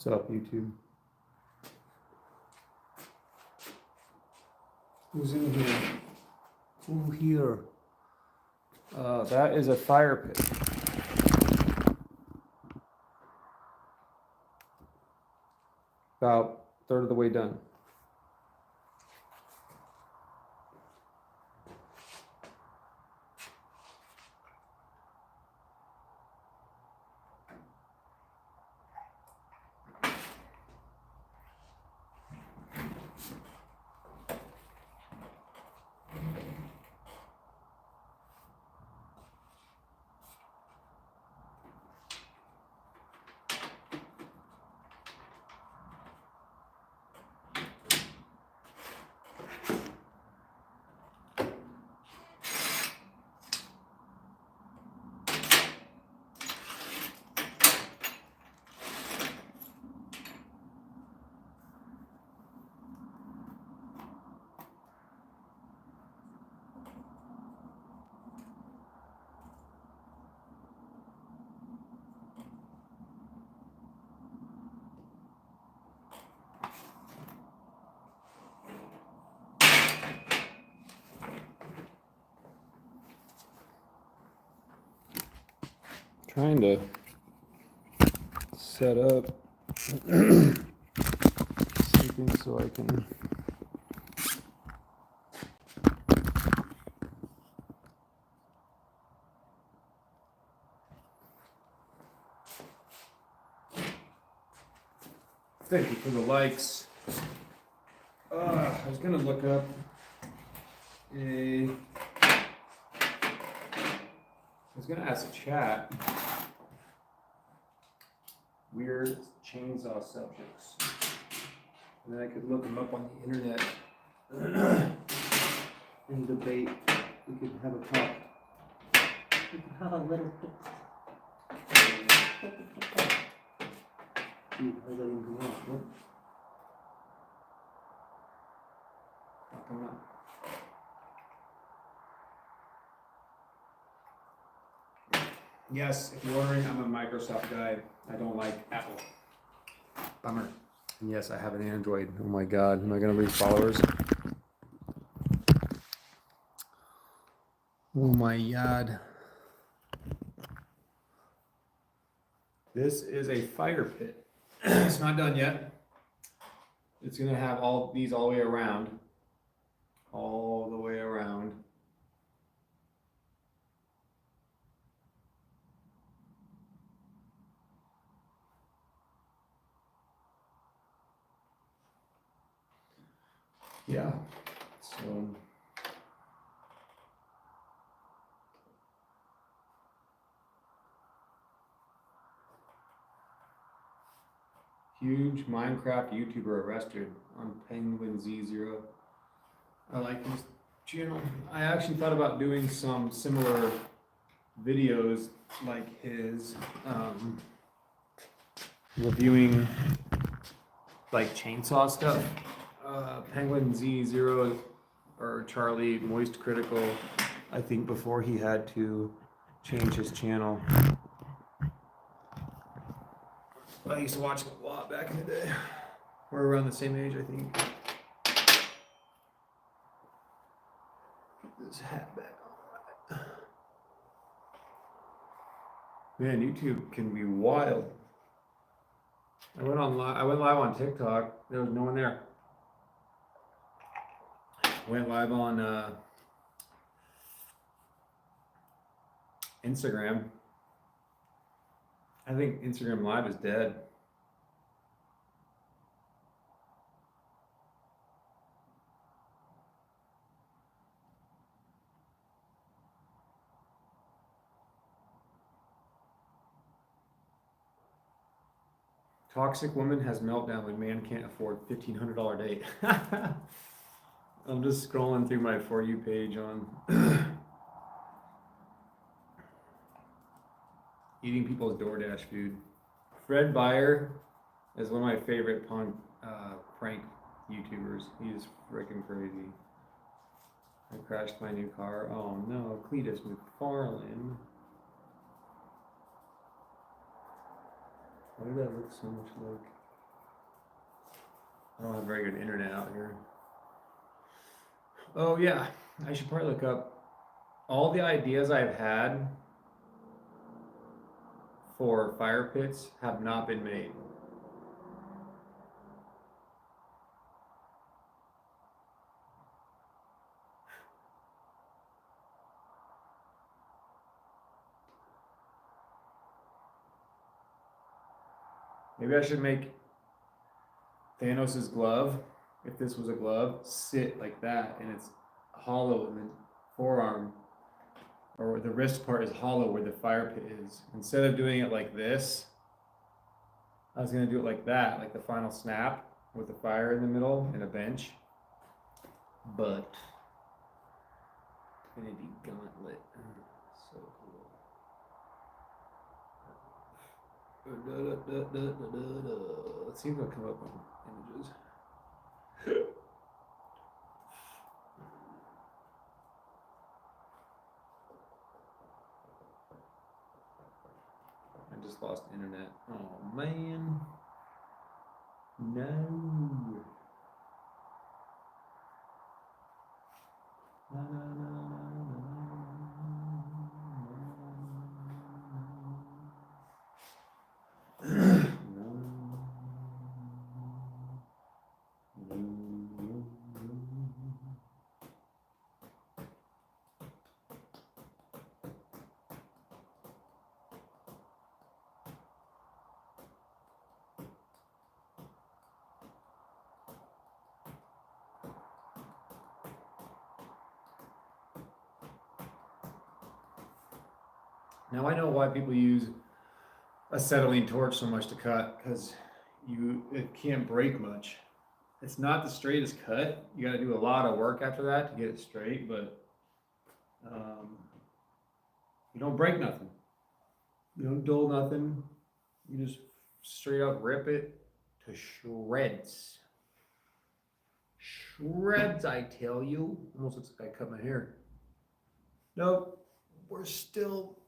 What's up, YouTube? Who's in here? Who here? That is a fire pit. About a third of the way done. Trying to set up something so I can thank you for the likes. I was gonna look up I was gonna ask the chat weird chainsaw subjects, and then I could look them up on the internet and debate. We could have a talk. We can have a little bit. Dude, how's that even come out? What? Not coming out. Yes, if you're wondering, I'm a Microsoft guy. I don't like Apple. Bummer. And yes, I have an Android. Oh my God, am I gonna reach followers? Oh my God. This is a fire pit. It's not done yet. It's gonna have all these all the way around. All the way around. Yeah, so huge Minecraft YouTuber arrested on Penguin Z0. I like his channel. I actually thought about doing some similar videos like his, reviewing like chainsaw stuff. Penguin Z0 or Charlie Moist Critical, I think before he had to change his channel. I used to watch him a lot back in the day. We're around the same age, I think. Put this hat back on. Man, YouTube can be wild. I went live on TikTok. There was no one there. Went live on Instagram. I think Instagram Live is dead. Toxic woman has meltdown when man can't afford $1,500 date. I'm just scrolling through my For You page on eating people's DoorDash food. Fred Beyer is one of my favorite prank YouTubers. He is freaking crazy. I crashed my new car. Oh no, Cletus McFarlane. Why did that look so much like? I don't have very good internet out here. Oh yeah, I should probably look up all the ideas I've had for fire pits have not been made. Maybe I should make Thanos' glove, if this was a glove, sit like that, and it's hollow in the forearm, or the wrist part is hollow where the fire pit is. Instead of doing it like this, I was gonna do it like that, like the final snap with the fire in the middle and a bench. But Infinity Gauntlet, so cool. Let's see if it'll come up on images. I just lost internet. Oh man. No. Na, na, na, Now I know why people use acetylene torch so much to cut, because it can't break much. It's not the straightest cut. You got to do a lot of work after that to get it straight, but you don't break nothing. You don't dull nothing. You just straight up rip it to shreds. Shreds, I tell you. Almost looks like I cut my hair. Nope, we're still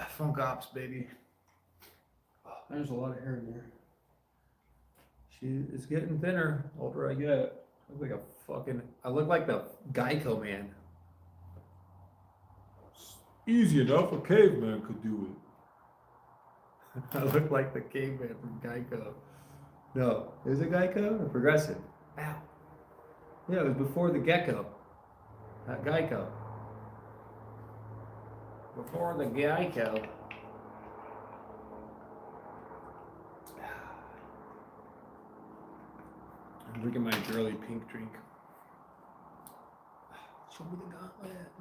funk ops, baby. Oh, there's a lot of hair in there. She is getting thinner. The older I get. I look like the Geico man. Easy enough, a caveman could do it. I look like the caveman from Geico. No, is it Geico or Progressive? Ow. Yeah, it was before the gecko. Not Geico. Before the Geico. I'm drinking my girly pink drink. Show me the gauntlet.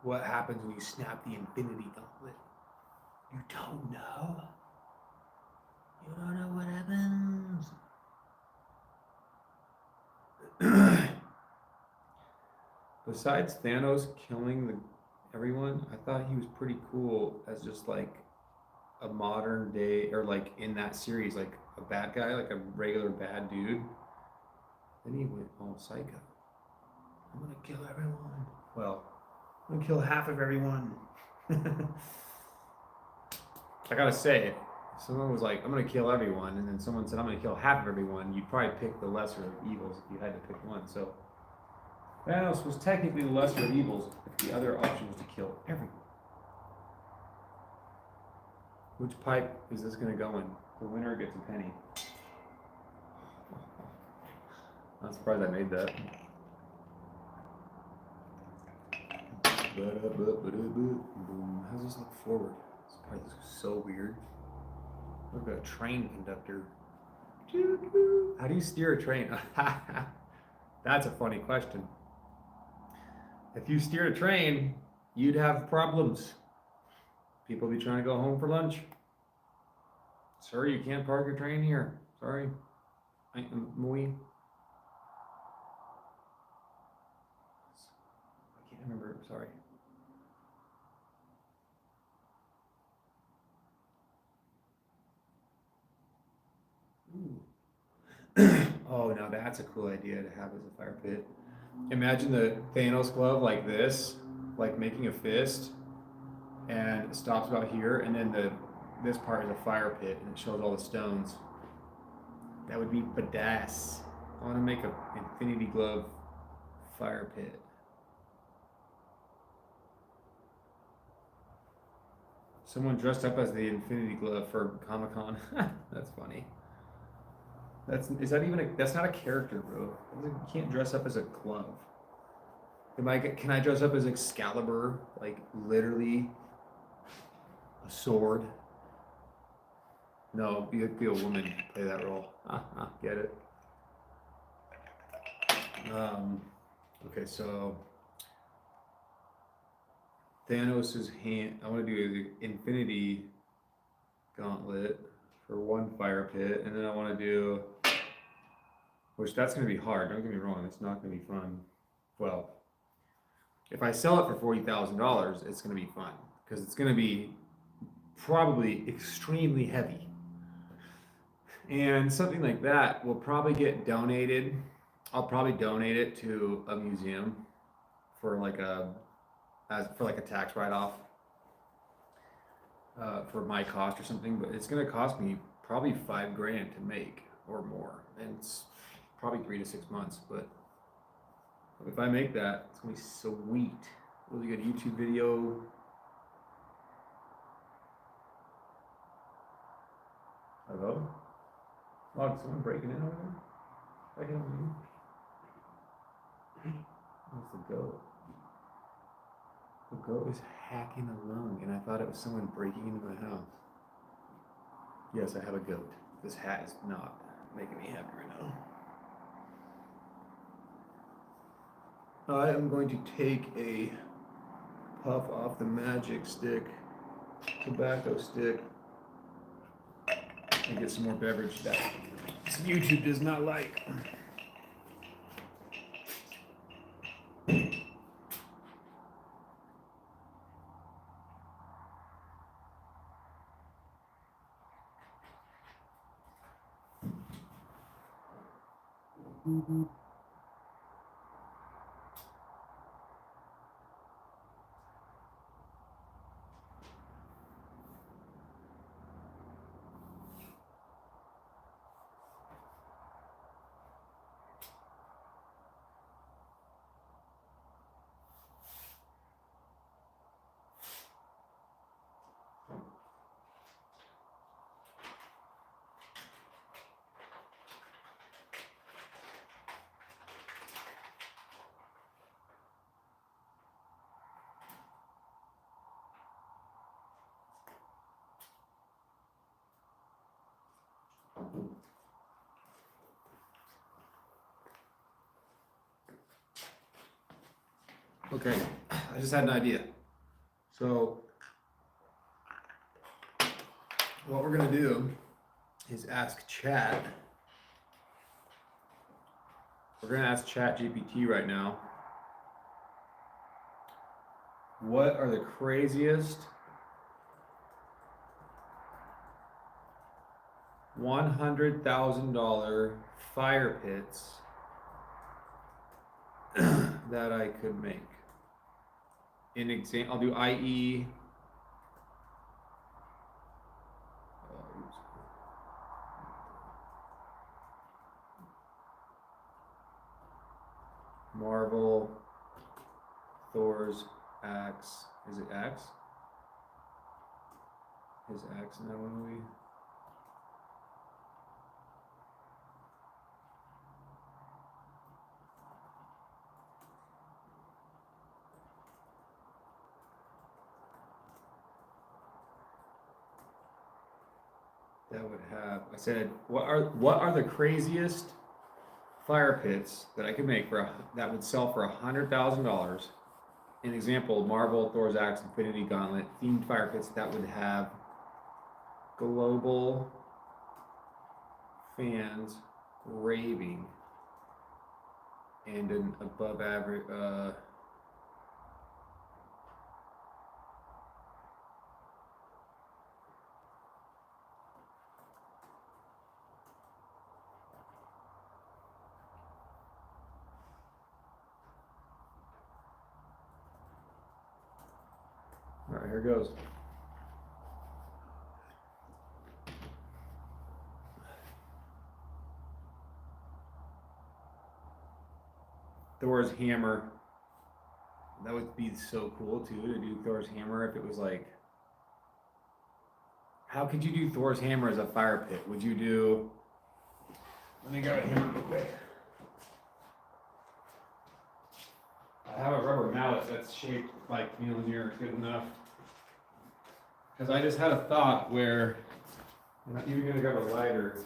What happens when you snap the infinity gauntlet? You don't know? You don't know what happens? Besides Thanos killing everyone, I thought he was pretty cool as just like a modern day, or like in that series, like a bad guy, like a regular bad dude. Then he went all psycho. I'm gonna kill everyone. Well, I'm gonna kill half of everyone. I gotta say, if someone was like, I'm gonna kill everyone, and then someone said, I'm gonna kill half of everyone, you'd probably pick the lesser of evils if you had to pick one. So Thanos was technically the lesser of evils if the other option was to kill everyone. Which pipe is this gonna go in? The winner gets a penny. I'm surprised I made that. How's this look forward? This part looks so weird. Look at a train conductor. How do you steer a train? That's a funny question. If you steered a train, you'd have problems. People be trying to go home for lunch. Sir, you can't park your train here. Sorry. I can't remember. Sorry. Oh, now that's a cool idea to have as a fire pit. Imagine the Thanos glove like this, like making a fist, and it stops about here, and then this part is a fire pit, and it shows all the stones. That would be badass. I want to make a Infinity Glove fire pit. Someone dressed up as the Infinity Glove for Comic-Con. That's funny. Is that even that's not a character, bro. You can't dress up as a glove. Can I dress up as Excalibur? Like literally a sword? No, be a woman to play that role. Get it? Okay, so Thanos' hand. I want to do the Infinity Gauntlet for one fire pit, and then I want to do, which that's going to be hard. Don't get me wrong, it's not going to be fun. Well, if I sell it for $40,000, it's going to be fun because it's going to be probably extremely heavy. And something like that will probably get donated. I'll probably donate it to a museum for like a tax write-off for my cost or something. But it's gonna cost me probably $5,000 to make or more, and it's probably 3 to 6 months. But if I make that, it's gonna be sweet. Really good YouTube video. Hello? Oh, is someone breaking in over there? I can you. Where's the goat? The goat is hacking a lung, and I thought it was someone breaking into my house. Yes, I have a goat. This hat is not making me happy right now. I am going to take a puff off the magic stick, tobacco stick, and get some more beverage that YouTube does not like. Okay, I just had an idea. So, what we're gonna do is ask Chat. We're gonna ask Chat GPT right now. What are the craziest $100,000 fire pits that I could make? In example, I'll do IE. Marvel, Thor's axe. Is it axe? His axe in that one movie. That would have. I said, what are the craziest fire pits that I could make that would sell for $100,000? An example: Marvel, Thor's axe, Infinity Gauntlet, themed fire pits that would have global fans raving and an above average. All right, here goes. Thor's hammer. That would be so cool too, to do Thor's hammer if it was like, how could you do Thor's hammer as a fire pit? Would you do, let me grab a hammer real quick. I have a rubber mallet that's shaped like Mjolnir, good enough. Because I just had a thought where, I'm not even gonna grab a lighter.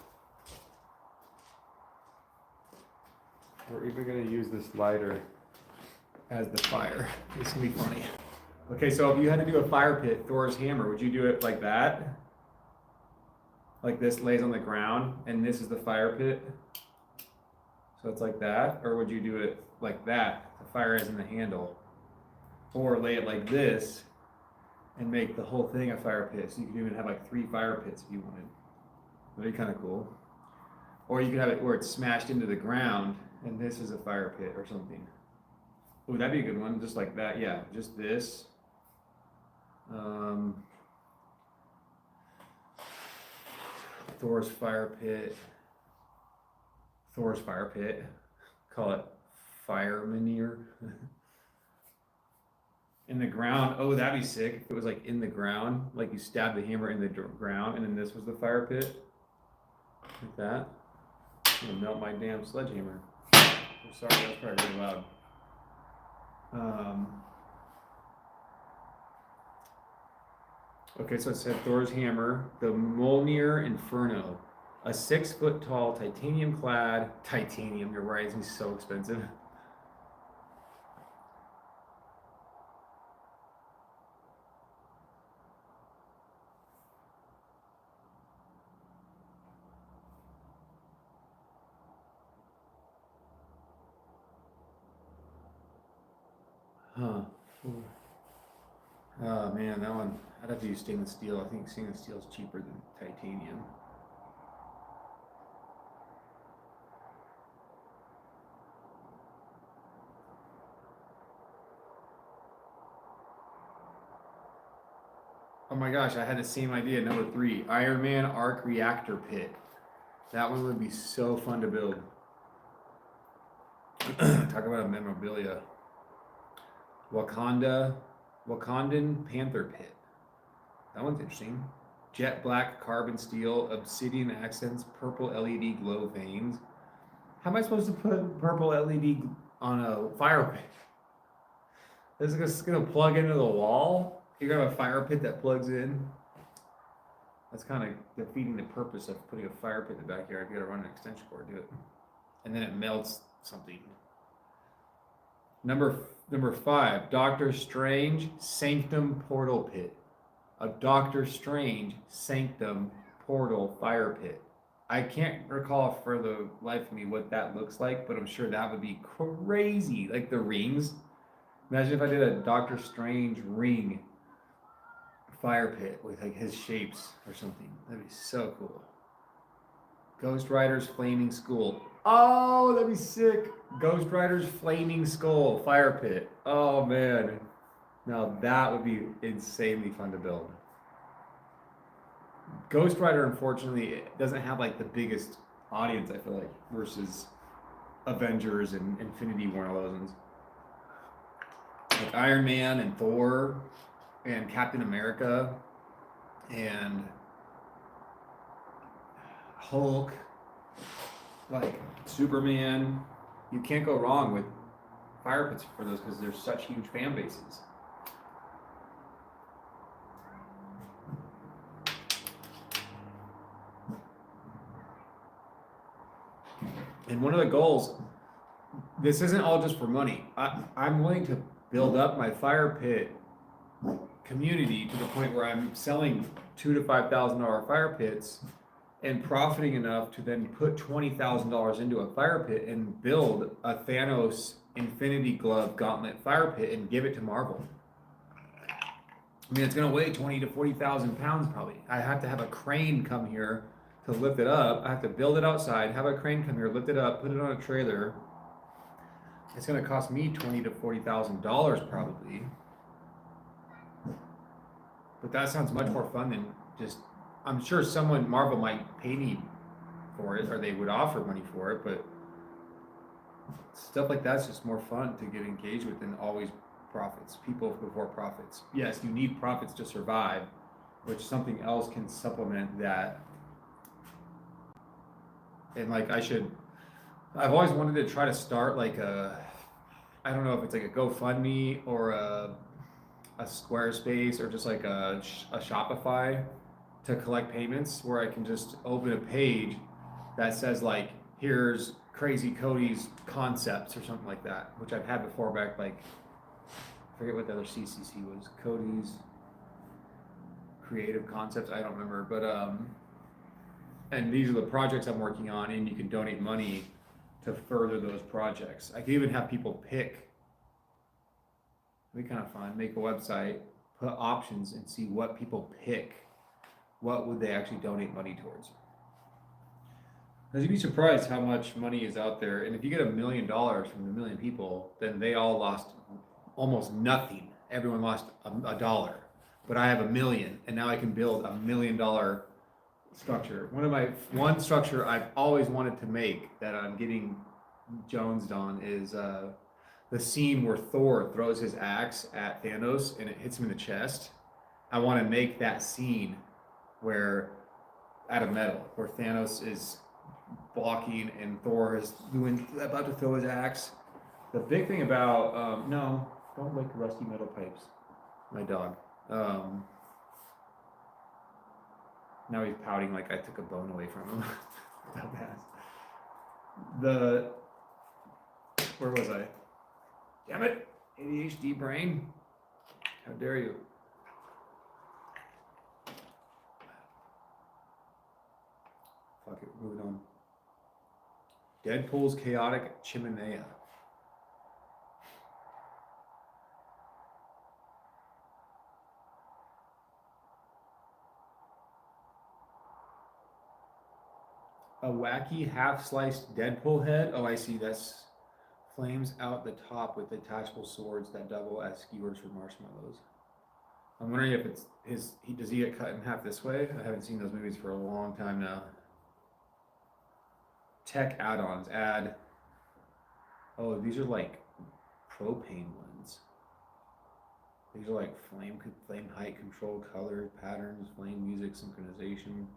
We're even gonna use this lighter as the fire. It's gonna be funny. Okay, so if you had to do a fire pit, Thor's hammer, would you do it like that? Like this lays on the ground and this is the fire pit? So it's like that? Or would you do it like that? The fire is in the handle. Or lay it like this and make the whole thing a fire pit. So you could even have like 3 fire pits if you wanted. That'd be kind of cool. Or you could have it where it's smashed into the ground and this is a fire pit or something. Oh, that'd be a good one, just like that, yeah, just this. Thor's fire pit. Thor's fire pit. Call it Firemanir. In the ground, oh, that'd be sick if it was like in the ground, like you stab the hammer in the ground and then this was the fire pit. Like that. I'm gonna melt my damn sledgehammer. I'm sorry, that's probably really loud. Okay, so it said Thor's hammer, the Mjolnir Inferno, a 6-foot-tall titanium-clad titanium. You're right, it's so expensive. Huh. Oh man, that one, I'd have to use stainless steel. I think stainless steel is cheaper than titanium. Oh my gosh, I had the same idea. Number 3, Iron Man Arc Reactor Pit. That one would be so fun to build. Talk about a memorabilia. Wakandan Panther Pit. That one's interesting. Jet black carbon steel, obsidian accents, purple LED glow veins. How am I supposed to put purple LED on a fire pit? Is this gonna plug into the wall? You got a fire pit that plugs in. That's kind of defeating the purpose of putting a fire pit in the backyard. You gotta run an extension cord to it. And then it melts something. Number 5, Doctor Strange Sanctum Portal Pit. A Doctor Strange Sanctum Portal Fire Pit. I can't recall for the life of me what that looks like, but I'm sure that would be crazy. Like the rings. Imagine if I did a Doctor Strange ring fire pit with like his shapes or something. That'd be so cool. Ghost Rider's Flaming Skull. Oh, that'd be sick. Ghost Rider's Flaming Skull fire pit. Oh man. Now that would be insanely fun to build. Ghost Rider, unfortunately, it doesn't have like the biggest audience, I feel like, versus Avengers and Infinity War and all those ones. Like Iron Man and Thor and Captain America and Hulk, like Superman. You can't go wrong with fire pits for those because they're such huge fan bases. And one of the goals, this isn't all just for money. I'm willing to build up my fire pit community to the point where I'm selling $2,000 to $5,000 fire pits and profiting enough to then put $20,000 into a fire pit and build a Thanos Infinity Glove Gauntlet fire pit and give it to Marvel. I mean, it's going to weigh 20 to 40,000 pounds probably. I have to have a crane come here to lift it up. I have to build it outside, have a crane come here, lift it up, put it on a trailer. It's going to cost me $20,000 to $40,000 probably. But that sounds much more fun than just, I'm sure Marvel might pay me for it, or they would offer money for it, but stuff like that's just more fun to get engaged with than always profits. People before profits. Yes, you need profits to survive, which something else can supplement that. And like I've always wanted to try to start like I don't know if it's like a GoFundMe or a Squarespace or just like a Shopify to collect payments where I can just open a page that says like, here's Crazy Cody's concepts or something like that, which I've had before back like, I forget what the other CCC was, Cody's creative concepts, I don't remember, but and these are the projects I'm working on, and you can donate money to further those projects. I can even have people pick, it'd be kind of fun, make a website, put options and see what people pick. What would they actually donate money towards? Because you'd be surprised how much money is out there. And if you get $1 million from a million people, then they all lost almost nothing. Everyone lost a dollar. But I have 1 million, and now I can build $1 million structure. One structure I've always wanted to make that I'm getting jonesed on is the scene where Thor throws his axe at Thanos and it hits him in the chest. I want to make that scene where out of metal, where Thanos is blocking and Thor is about to throw his axe. The big thing about no, don't lick rusty metal pipes. My dog. Now he's pouting like I took a bone away from him. Dumbass. Where was I? Damn it! ADHD brain. How dare you? Fuck it, moving on. Deadpool's chaotic chimenea. A wacky half-sliced Deadpool head. Oh, I see. That's flames out the top with detachable swords that double as skewers for marshmallows. I'm wondering if it's does he get cut in half this way? I haven't seen those movies for a long time now. Tech add-ons. Add. Oh, these are like propane ones. These are like flame height control, color patterns, flame music synchronization.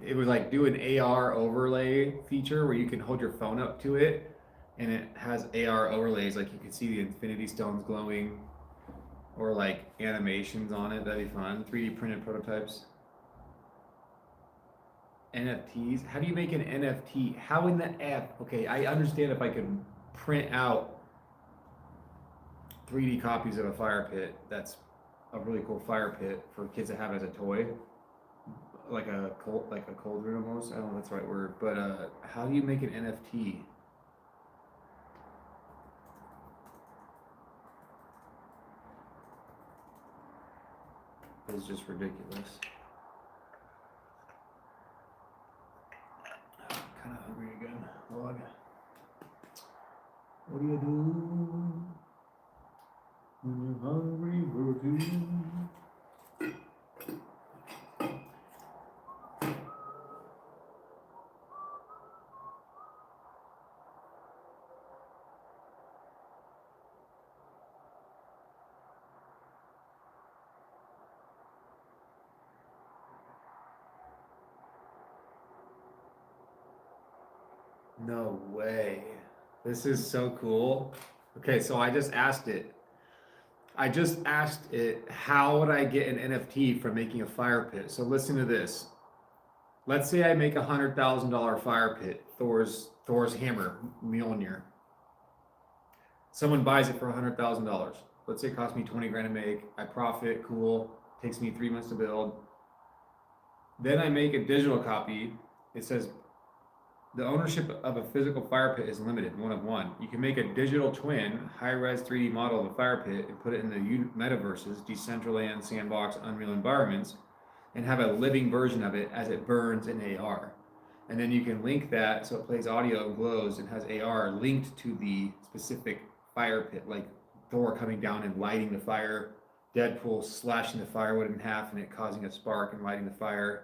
It was like do an AR overlay feature where you can hold your phone up to it and it has AR overlays, like you can see the infinity stones glowing or like animations on it. That'd be fun. 3D printed prototypes. NFTs. How do you make an NFT? How in the F? Okay, I understand if I could print out 3D copies of a fire pit. That's a really cool fire pit for kids to have as a toy. Like a cauldron almost. I don't know if that's the right word, but how do you make an NFT? It's just ridiculous. I'm kind of hungry again. Log. What do you do when you're hungry for tea? No way. This is so cool. Okay, so I just asked it, how would I get an NFT from making a fire pit? So listen to this. Let's say I make $100,000 fire pit, Thor's hammer, Mjolnir. Someone buys it for $100,000. Let's say it cost me 20 grand to make. I profit, cool. Takes me 3 months to build. Then I make a digital copy. It says, the ownership of a physical fire pit is limited, one of one. You can make a digital twin, high-res 3D model of a fire pit and put it in the metaverses, Decentraland, Sandbox, Unreal environments, and have a living version of it as it burns in AR. And then you can link that so it plays audio and glows and has AR linked to the specific fire pit, like Thor coming down and lighting the fire, Deadpool slashing the firewood in half and it causing a spark and lighting the fire.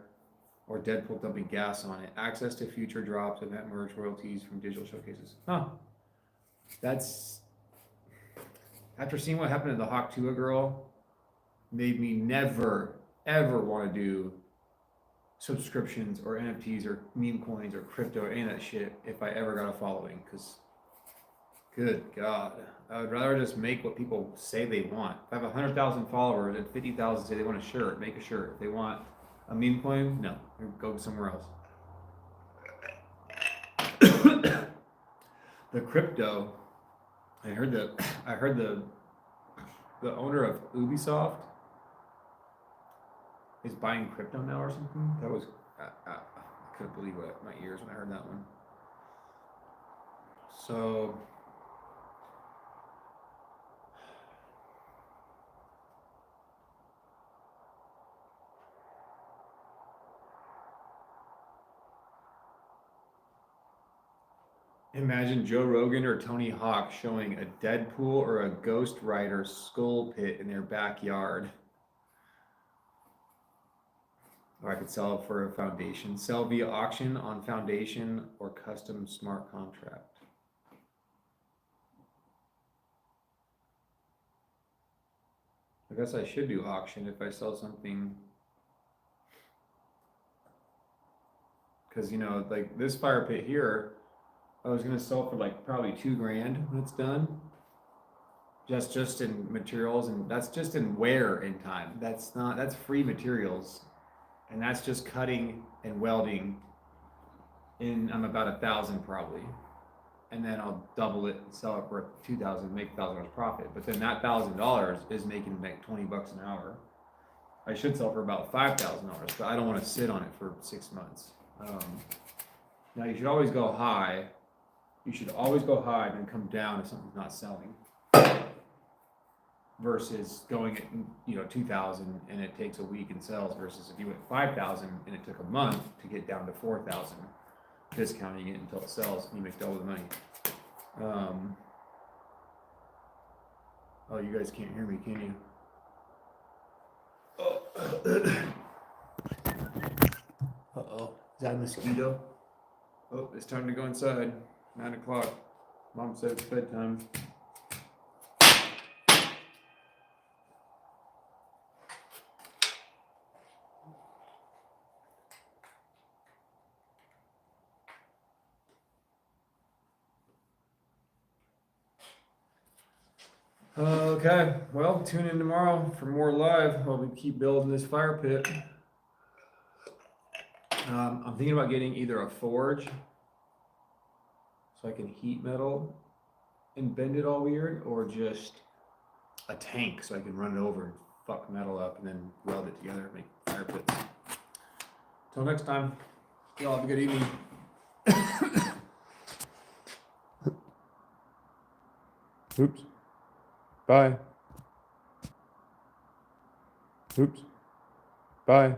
or Deadpool dumping gas on it. Access to future drops, event merge royalties from digital showcases. Huh. That's after seeing what happened to the Hawk Tua girl, made me never ever want to do subscriptions or NFTs or meme coins or crypto or any of that shit if I ever got a following. Because, good God, I would rather just make what people say they want. If I have 100,000 followers and 50,000 say they want a shirt, make a shirt. If they want a meme coin, no, go somewhere else. The crypto, I heard the owner of Ubisoft is buying crypto now or something. That was I couldn't believe my ears when I heard that one. So imagine Joe Rogan or Tony Hawk showing a Deadpool or a Ghost Rider skull pit in their backyard. Or I could sell it for a foundation. Sell via auction on foundation or custom smart contract. I guess I should do auction if I sell something. Because, you know, like this fire pit here, I was going to sell for like probably $2,000 when it's done. Just in materials, and that's just in wear and time. That's free materials. And that's just cutting and welding in, I'm about 1,000 probably. And then I'll double it and sell it for 2,000, make $1,000 profit. But then that $1,000 is making like $20 an hour. I should sell for about $5,000, but I don't want to sit on it for 6 months. Now you should always go high. You should always go high and then come down if something's not selling. Versus going at 2,000 and it takes a week and sells, versus if you went 5,000 and it took a month to get down to 4,000, discounting it until it sells and you make double the money. Oh, you guys can't hear me, can you? Oh. Uh-oh, is that a mosquito? Oh, it's time to go inside. 9 o'clock. Mom said it's bedtime. Okay, well, tune in tomorrow for more live while we keep building this fire pit. I'm thinking about getting either a forge so I can heat metal and bend it all weird, or just a tank so I can run it over and fuck metal up and then weld it together and make fire pits. Till next time, y'all have a good evening. Oops. Bye. Oops. Bye.